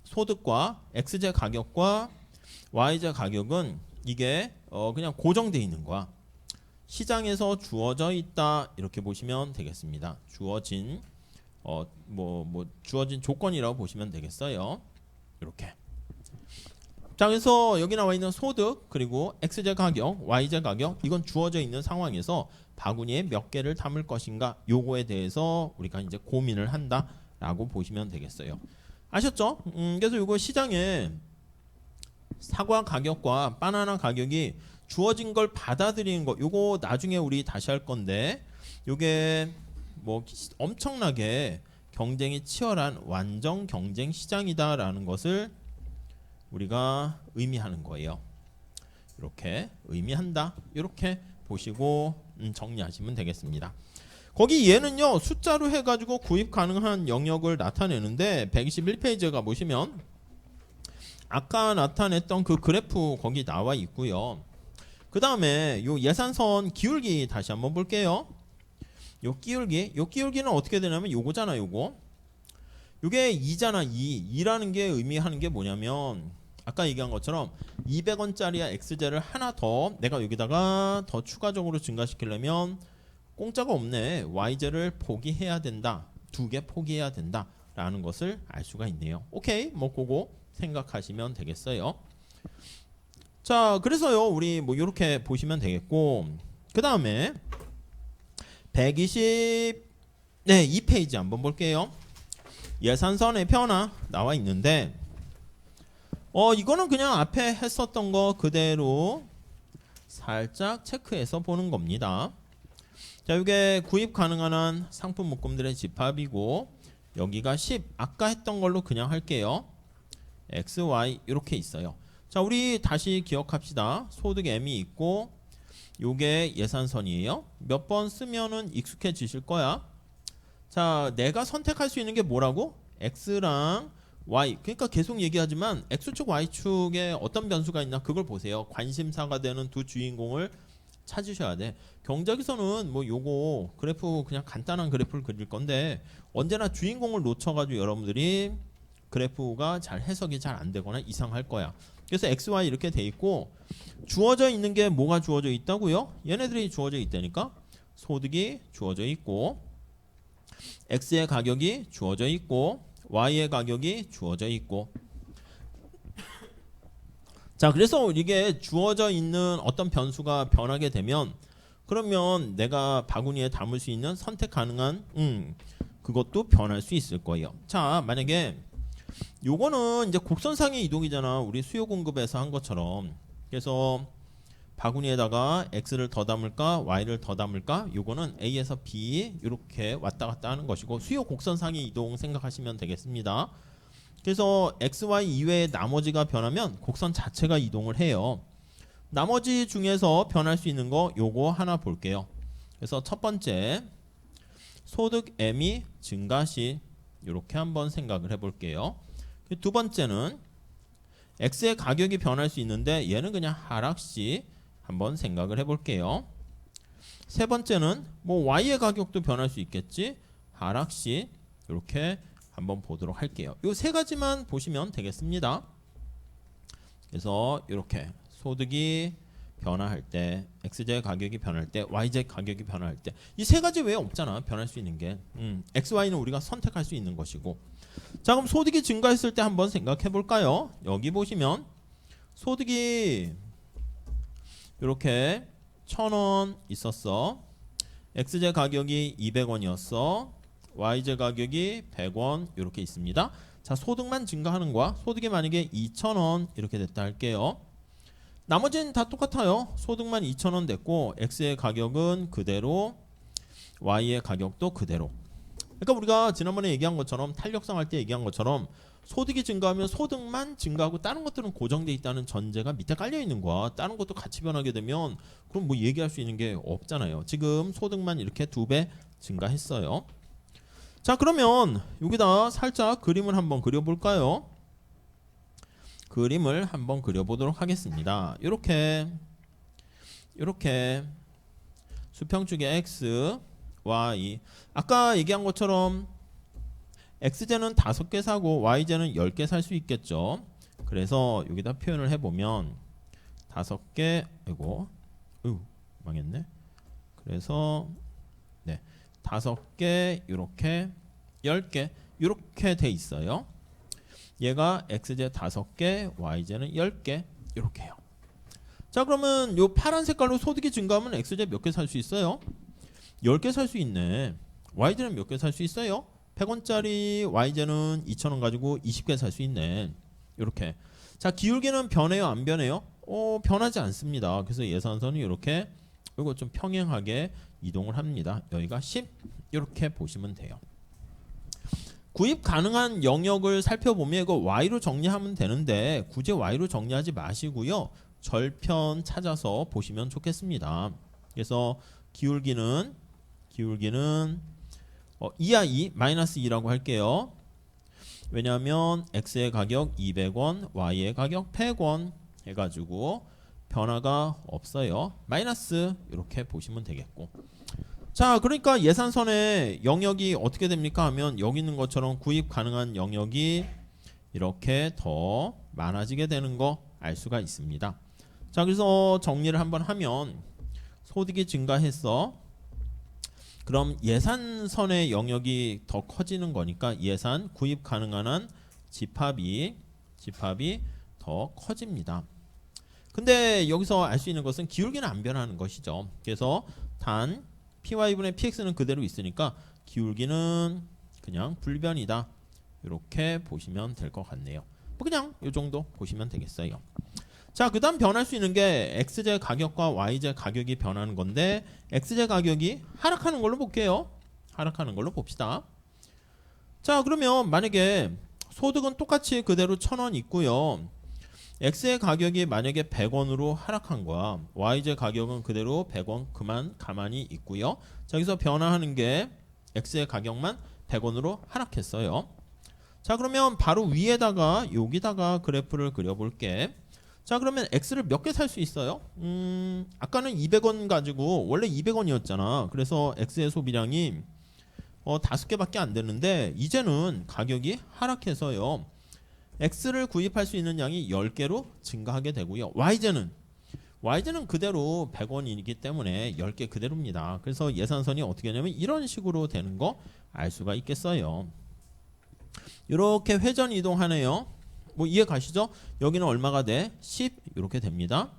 소득과 X제 가격과 Y제 가격은 이게 그냥 고정되어 있는 거야. 시장에서 주어져 있다 이렇게 보시면 되겠습니다. 주어진 주어진 조건이라고 보시면 되겠어요. 이렇게. 자, 그래서 여기 나와 있는 소득 그리고 X제 가격, Y제 가격 이건 주어져 있는 상황에서 바구니에 몇 개를 담을 것인가 요거에 대해서 우리가 이제 고민을 한다라고 보시면 되겠어요. 아셨죠? 그래서 요거 시장에 사과 가격과 바나나 가격이 주어진 걸 받아들이는 거 요거 나중에 우리 다시 할 건데 요게 뭐 엄청나게 경쟁이 치열한 완전 경쟁 시장이다라는 것을 우리가 의미하는 거예요. 이렇게 의미한다 이렇게 보시고 정리하시면 되겠습니다. 거기 얘는요 숫자로 해가지고 구입 가능한 영역을 나타내는데 121페이지에 보시면 아까 나타냈던 그 그래프 거기 나와 있고요. 그 다음에 요 예산선 기울기 다시 한번 볼게요. 요 기울기는 어떻게 되냐면 요거잖아. 요게 2잖아. 2라는 게 의미하는 게 뭐냐면 아까 얘기한 것처럼 200원짜리야 X제를 하나 더 내가 여기다가 더 추가적으로 증가시키려면 공짜가 없네. Y제를 포기해야 된다. 2개 포기해야 된다 라는 것을 알 수가 있네요. 오케이, 뭐 그거 생각하시면 되겠어요. 자, 그래서요 우리 뭐 이렇게 보시면 되겠고 그 다음에 120 네, 2페이지 한번 볼게요. 예산선의 변화 나와 있는데 이거는 그냥 앞에 했었던 거 그대로 살짝 체크해서 보는 겁니다. 자, 이게 구입 가능한 한 상품 묶음들의 집합이고 여기가 10 아까 했던 걸로 그냥 할게요. X, Y 이렇게 있어요. 자, 우리 다시 기억합시다. 소득 M이 있고 요게 예산선이에요. 몇 번 쓰면은 익숙해지실 거야. 자, 내가 선택할 수 있는 게 뭐라고? X랑 Y. 그러니까 계속 얘기하지만 X축, Y축에 어떤 변수가 있나 그걸 보세요. 관심사가 되는 두 주인공을 찾으셔야 돼. 경작에서는 뭐 요거 그래프 그냥 간단한 그래프를 그릴 건데 언제나 주인공을 놓쳐가지고 여러분들이 그래프가 잘 해석이 잘 안 되거나 이상할 거야. 그래서 X, Y 이렇게 돼 있고 주어져 있는 게 뭐가 주어져 있다고요? 얘네들이 주어져 있다니까. 소득이 주어져 있고 X의 가격이 주어져 있고 Y의 가격이 주어져 있고. 자, 그래서 이게 주어져 있는 어떤 변수가 변하게 되면 그러면 내가 바구니에 담을 수 있는 선택 가능한 그것도 변할 수 있을 거예요. 자, 만약에 요거는 이제 곡선상의 이동이잖아. 우리 수요 공급에서 한 것처럼. 그래서 바구니에다가 X를 더 담을까 Y를 더 담을까 요거는 A에서 B 이렇게 왔다 갔다 하는 것이고 수요 곡선상의 이동 생각하시면 되겠습니다. 그래서 X, Y 이외에 나머지가 변하면 곡선 자체가 이동을 해요. 나머지 중에서 변할 수 있는 거 요거 하나 볼게요. 그래서 첫 번째 소득 M이 증가시 이렇게 한번 생각을 해볼게요. 두 번째는 X의 가격이 변할 수 있는데 얘는 그냥 하락시 한번 생각을 해볼게요. 세 번째는 뭐 Y의 가격도 변할 수 있겠지. 하락시 이렇게 한번 보도록 할게요. 이 세 가지만 보시면 되겠습니다. 그래서 이렇게 소득이 변화할 때 XZ 가격이 변할 때 YZ 가격이 변할 때 이 세 가지 외에 없잖아. 변할 수 있는 게 X, Y는 우리가 선택할 수 있는 것이고. 자, 그럼 소득이 증가했을 때 한번 생각해 볼까요? 여기 보시면 소득이 이렇게 1,000원 있었어. XZ 가격이 200원이었어. YZ 가격이 100원 이렇게 있습니다. 자, 소득만 증가하는 거야. 소득이 만약에 2,000원 이렇게 됐다 할게요. 나머지는 다 똑같아요. 소득만 2,000원 됐고 X의 가격은 그대로 Y의 가격도 그대로. 그러니까 우리가 지난번에 얘기한 것처럼 탄력성 할 때 얘기한 것처럼 소득이 증가하면 소득만 증가하고 다른 것들은 고정돼 있다는 전제가 밑에 깔려 있는 거야. 다른 것도 같이 변하게 되면 그럼 뭐 얘기할 수 있는 게 없잖아요. 지금 소득만 이렇게 2배 증가했어요. 자, 그러면 여기다 살짝 그림을 한번 그려볼까요? 그림을 한번 그려보도록 하겠습니다. 이렇게 수평축의 X, Y 아까 얘기한 것처럼 X제는 5개 사고 Y제는 10개 살 수 있겠죠. 그래서 여기다 표현을 해보면 5개 아이고 망했네. 그래서 네 5개 이렇게 10개 이렇게 돼 있어요. 얘가 X제 5개 Y제는 10개 이렇게요. 자, 그러면 요 파란 색깔로 소득이 증가하면 X제 몇 개 살 수 있어요? 10개 살 수 있네. Y제는 몇 개 살 수 있어요? 100원짜리 Y제는 2,000원 가지고 20개 살 수 있네. 이렇게. 자, 기울기는 변해요? 안 변해요? 변하지 않습니다. 그래서 예산선이 이렇게 이거 좀 평행하게 이동을 합니다. 여기가 10 이렇게 보시면 돼요. 구입 가능한 영역을 살펴보면 이거 Y로 정리하면 되는데 굳이 Y로 정리하지 마시고요. 절편 찾아서 보시면 좋겠습니다. 그래서 기울기는 2야 2 마이너스 2라고 할게요. 왜냐하면 X의 가격 200원 Y의 가격 100원 해가지고 변화가 없어요. 마이너스 이렇게 보시면 되겠고. 자, 그러니까 예산선의 영역이 어떻게 됩니까 하면 여기 있는 것처럼 구입 가능한 영역이 이렇게 더 많아지게 되는 거 알 수가 있습니다. 자, 그래서 정리를 한번 하면 소득이 증가했어. 그럼 예산선의 영역이 더 커지는 거니까 예산 구입 가능한 한 집합이 더 커집니다. 근데 여기서 알 수 있는 것은 기울기는 안 변하는 것이죠. 그래서 단 py분의 px는 그대로 있으니까 기울기는 그냥 불변이다. 이렇게 보시면 될 것 같네요. 뭐 그냥 이 정도 보시면 되겠어요. 자, 그 다음 변할 수 있는 게 XZ 가격과 YZ 가격이 변하는 건데 XZ 가격이 하락하는 걸로 볼게요. 하락하는 걸로 봅시다. 자, 그러면 만약에 소득은 똑같이 그대로 1,000원 있고요. X의 가격이 만약에 100원으로 하락한 거야. YZ 가격은 그대로 100원 가만히 있고요. 자, 여기서 변화하는 게 X의 가격만 100원으로 하락했어요. 자, 그러면 바로 위에다가 여기다가 그래프를 그려볼게. 자, 그러면 X를 몇 개 살 수 있어요? 아까는 200원 가지고 원래 200원이었잖아. 그래서 X의 소비량이 5개밖에 안 되는데 이제는 가격이 하락해서요. X를 구입할 수 있는 양이 10개로 증가하게 되고요. YZ는 그대로 100원이기 때문에 10개 그대로입니다. 그래서 예산선이 어떻게 되냐면 이런 식으로 되는 거 알 수가 있겠어요. 이렇게 회전 이동하네요. 뭐 이해 가시죠? 여기는 얼마가 돼? 10 이렇게 됩니다.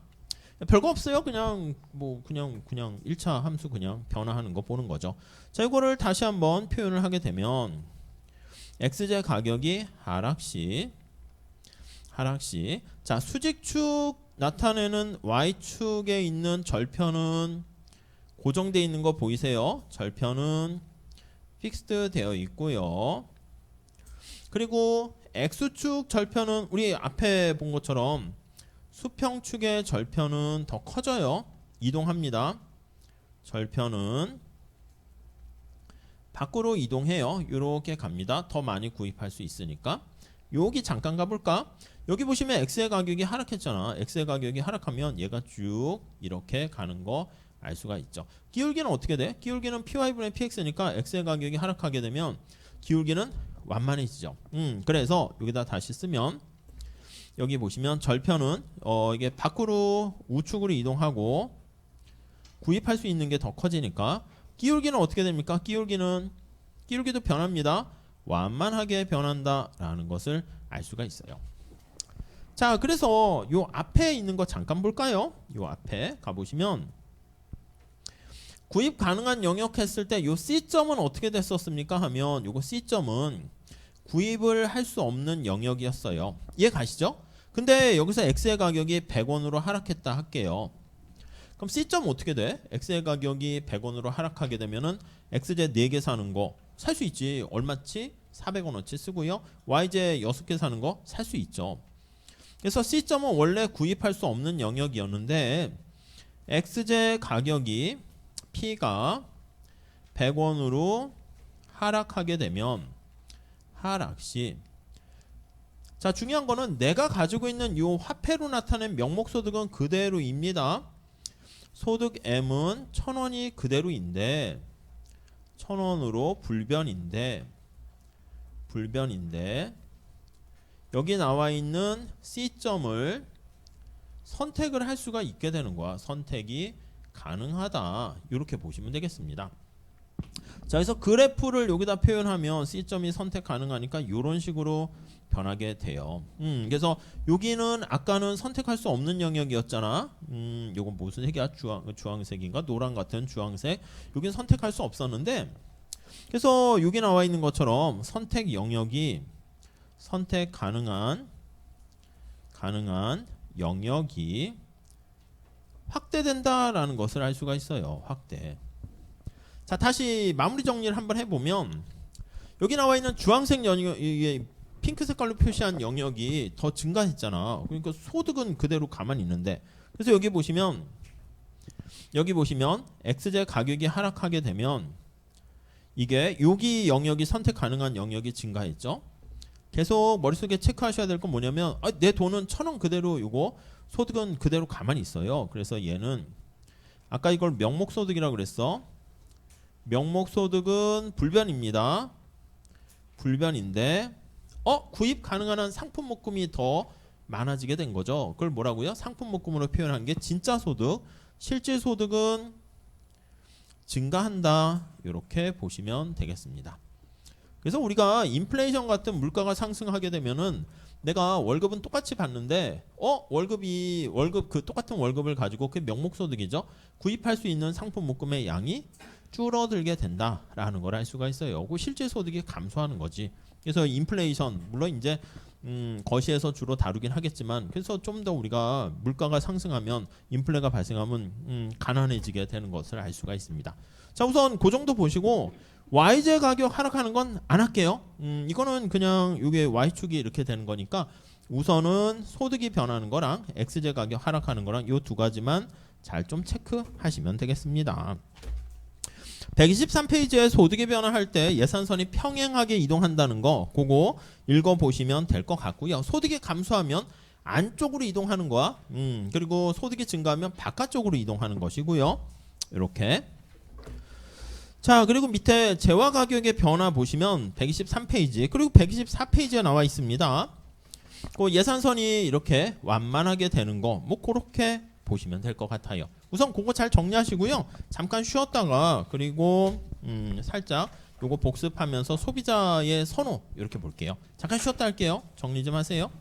별거 없어요. 그냥 1차 함수 그냥 변화하는 거 보는 거죠. 자, 이거를 다시 한번 표현을 하게 되면 XZ 가격이 하락시 자, 수직축 나타내는 Y축에 있는 절편은 고정되어 있는 거 보이세요? 절편은 픽스드 되어 있고요. 그리고 X축 절편은 우리 앞에 본 것처럼 수평축의 절편은 더 커져요. 이동합니다. 절편은 밖으로 이동해요. 이렇게 갑니다. 더 많이 구입할 수 있으니까. 여기 잠깐 가볼까? 여기 보시면 X의 가격이 하락했잖아. X의 가격이 하락하면 얘가 쭉 이렇게 가는 거 알 수가 있죠. 기울기는 어떻게 돼? 기울기는 PY분의 PX니까 X의 가격이 하락하게 되면 기울기는 완만해지죠. 그래서 여기다 다시 쓰면 여기 보시면 절편은 이게 밖으로 우측으로 이동하고 구입할 수 있는 게 더 커지니까 기울기는 어떻게 됩니까? 기울기도 변합니다. 완만하게 변한다라는 것을 알 수가 있어요. 자, 그래서 요 앞에 있는 거 잠깐 볼까요? 요 앞에 가보시면 구입 가능한 영역 했을 때 요 C점은 어떻게 됐었습니까? 하면 요거 C점은 구입을 할 수 없는 영역이었어요. 이해 가시죠? 근데 여기서 X의 가격이 100원으로 하락했다 할게요. 그럼 C점 어떻게 돼? X의 가격이 100원으로 하락하게 되면은 XZ 4개 사는 거 살 수 있지. 얼마치? 400원어치 쓰고요. YZ 6개 사는 거 살 수 있죠. 그래서 C점은 원래 구입할 수 없는 영역이었는데 XZ 가격이 P가 100원으로 하락하게 되면 하락시 자, 중요한 거는 내가 가지고 있는 이 화폐로 나타낸 명목소득은 그대로입니다. 소득 M은 1,000원이 그대로인데 1,000원으로 불변인데 여기 나와 있는 C점을 선택을 할 수가 있게 되는 거야. 선택이 가능하다. 이렇게 보시면 되겠습니다. 자, 그래서 그래프를 여기다 표현하면 C점이 선택 가능하니까 이런 식으로 변하게 돼요. 그래서 여기는 아까는 선택할 수 없는 영역이었잖아. 요건 무슨 색이야? 주황색인가? 노랑 같은 주황색. 여기는 선택할 수 없었는데 그래서 여기 나와 있는 것처럼 선택 영역이 선택 가능한 영역이 확대된다라는 것을 알 수가 있어요. 확대. 자, 다시 마무리 정리를 한번 해보면 여기 나와 있는 주황색 영역, 핑크 색깔로 표시한 영역이 더 증가했잖아. 그러니까 소득은 그대로 가만히 있는데 그래서 여기 보시면 XZ 가격이 하락하게 되면 이게 여기 영역이 선택 가능한 영역이 증가했죠. 계속 머릿속에 체크하셔야 될 건 뭐냐면 내 돈은 1,000원 그대로 요거 소득은 그대로 가만히 있어요. 그래서 얘는 아까 이걸 명목소득이라고 그랬어. 명목소득은 불변입니다. 불변인데 구입 가능한 상품 목금이 더 많아지게 된 거죠. 그걸 뭐라고요? 상품 목금으로 표현한 게 진짜 소득, 실질 소득은 증가한다. 이렇게 보시면 되겠습니다. 그래서 우리가 인플레이션 같은 물가가 상승하게 되면은 내가 월급은 똑같이 받는데 월급 그 똑같은 월급을 가지고 그게 명목소득이죠. 구입할 수 있는 상품 목금의 양이 줄어들게 된다라는 걸 알 수가 있어요. 그 실제 소득이 감소하는 거지. 그래서 인플레이션 물론 이제 거시에서 주로 다루긴 하겠지만 그래서 좀 더 우리가 물가가 상승하면 인플레가 발생하면 가난해지게 되는 것을 알 수가 있습니다. 자 우선 그 정도 보시고 YJ 가격 하락하는 건 안 할게요. 이거는 그냥 이게 Y축이 이렇게 되는 거니까 우선은 소득이 변하는 거랑 XJ 가격 하락하는 거랑 이 두 가지만 잘 좀 체크하시면 되겠습니다. 123페이지에 소득의 변화할 때 예산선이 평행하게 이동한다는 거 그거 읽어보시면 될 것 같고요. 소득이 감소하면 안쪽으로 이동하는 거야. 그리고 소득이 증가하면 바깥쪽으로 이동하는 것이고요. 이렇게. 자 그리고 밑에 재화 가격의 변화 보시면 123페이지 그리고 124페이지에 나와 있습니다. 그 예산선이 이렇게 완만하게 되는 거 뭐 그렇게 보시면 될 것 같아요. 우선 그거 잘 정리하시고요. 잠깐 쉬었다가 그리고 살짝 요거 복습하면서 소비자의 선호 이렇게 볼게요. 잠깐 쉬었다 할게요. 정리 좀 하세요.